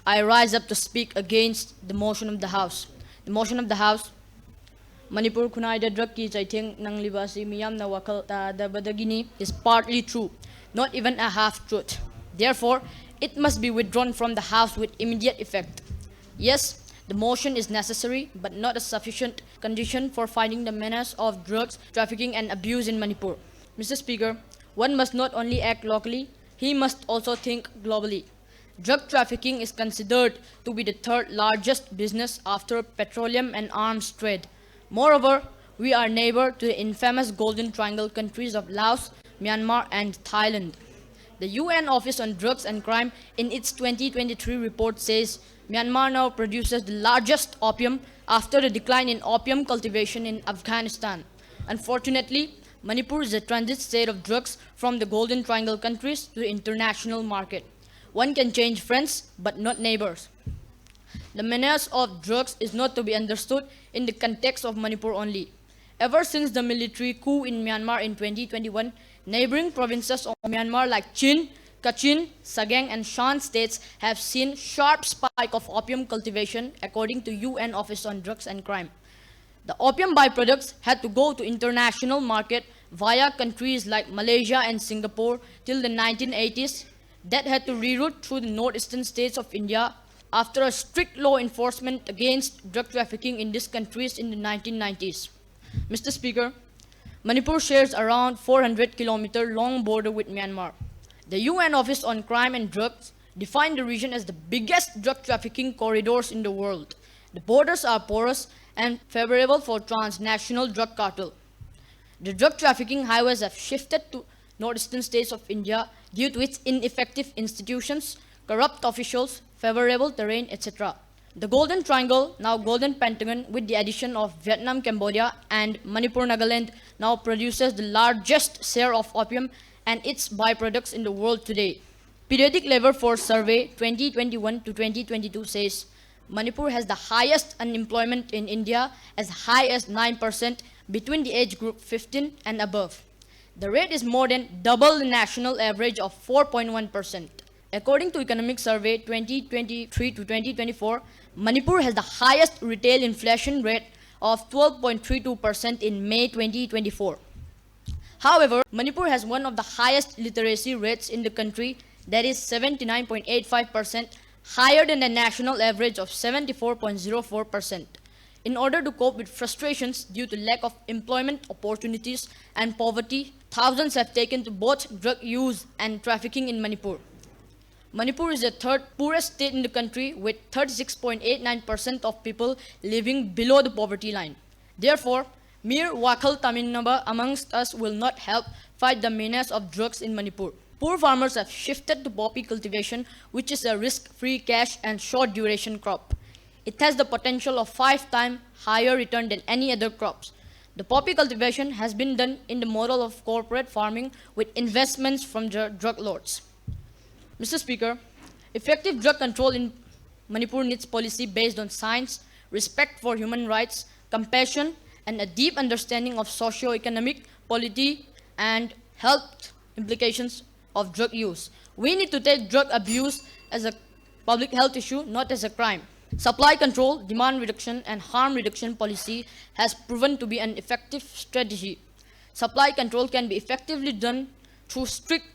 I rise up to speak against the motion of the House. The motion of the House. Manipur Khunai drug ki chaitheng nang libasi miyam na wakal ta dabadagini is partly true, not even a half truth. Therefore, it must be withdrawn from the House with immediate effect. Yes, the motion is necessary, but not a sufficient condition for fighting the menace of drugs trafficking and abuse in Manipur. Mr. Speaker, one must not only act locally, he must also think globally. Drug trafficking is considered to be the third largest business after petroleum and arms trade. Moreover, we are neighbor to the infamous Golden Triangle countries of Laos, Myanmar, and Thailand. The UN Office on Drugs and Crime in its 2023 report says Myanmar now produces the largest opium after the decline in opium cultivation in Afghanistan. Unfortunately, Manipur is a transit state of drugs from the Golden Triangle countries to the international market. One can change friends, but not neighbors. The menace of drugs is not to be understood in the context of Manipur only. Ever since the military coup in Myanmar in 2021, neighboring provinces of Myanmar like Chin, Kachin, Sagaing, and Shan states have seen sharp spike of opium cultivation according to UN Office on Drugs and Crime. The opium byproducts had to go to international market via countries like Malaysia and Singapore till the 1980s that had to reroute through the northeastern states of India after a strict law enforcement against drug trafficking in these countries in the 1990s. Mr. Speaker, Manipur shares around 400-kilometer long border with Myanmar. The UN Office on Crime and Drugs defined the region as the biggest drug trafficking corridors in the world. The borders are porous and favorable for transnational drug cartel. The drug trafficking highways have shifted to northeastern states of India due to its ineffective institutions, corrupt officials, favorable terrain, etc. The Golden Triangle, now Golden Pentagon, with the addition of Vietnam, Cambodia, and Manipur, Nagaland, now produces the largest share of opium and its byproducts in the world today. Periodic Labor Force Survey 2021 to 2022 says Manipur has the highest unemployment in India, as high as 9% between the age group 15 and above. The rate is more than double the national average of 4.1%. According to Economic Survey 2023 to 2024, Manipur has the highest retail inflation rate of 12.32% in May 2024. However, Manipur has one of the highest literacy rates in the country, that is 79.85%, higher than the national average of 74.04%. In order to cope with frustrations due to lack of employment opportunities and poverty, thousands have taken to both drug use and trafficking in Manipur. Manipur is the third poorest state in the country, with 36.89% of people living below the poverty line. Therefore, mere Wakal Taminaba amongst us will not help fight the menace of drugs in Manipur. Poor farmers have shifted to poppy cultivation, which is a risk-free cash and short-duration crop. It has the potential of 5 times higher return than any other crops. The poppy cultivation has been done in the model of corporate farming with investments from drug lords. Mr. Speaker, effective drug control in Manipur needs policy based on science, respect for human rights, compassion, and a deep understanding of socio-economic, polity, and health implications of drug use. We need to take drug abuse as a public health issue, not as a crime. Supply control, demand reduction, and harm reduction policy has proven to be an effective strategy. Supply control can be effectively done through strict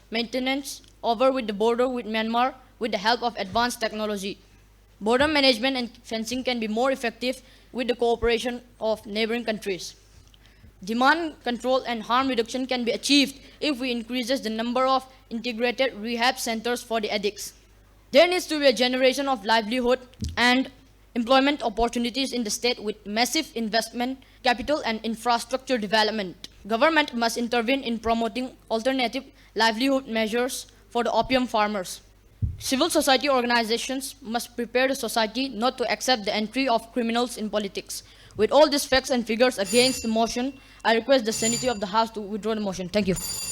maintenance over with the border with Myanmar with the help of advanced technology. Border management and fencing can be more effective with the cooperation of neighboring countries. Demand control and harm reduction can be achieved if we increase the number of integrated rehab centers for the addicts. There needs to be a generation of livelihood and employment opportunities in the state with massive investment, capital, and infrastructure development. Government must intervene in promoting alternative livelihood measures for the opium farmers. Civil society organizations must prepare the society not to accept the entry of criminals in politics. With all these facts and figures against the motion, I request the Senate of the House to withdraw the motion. Thank you.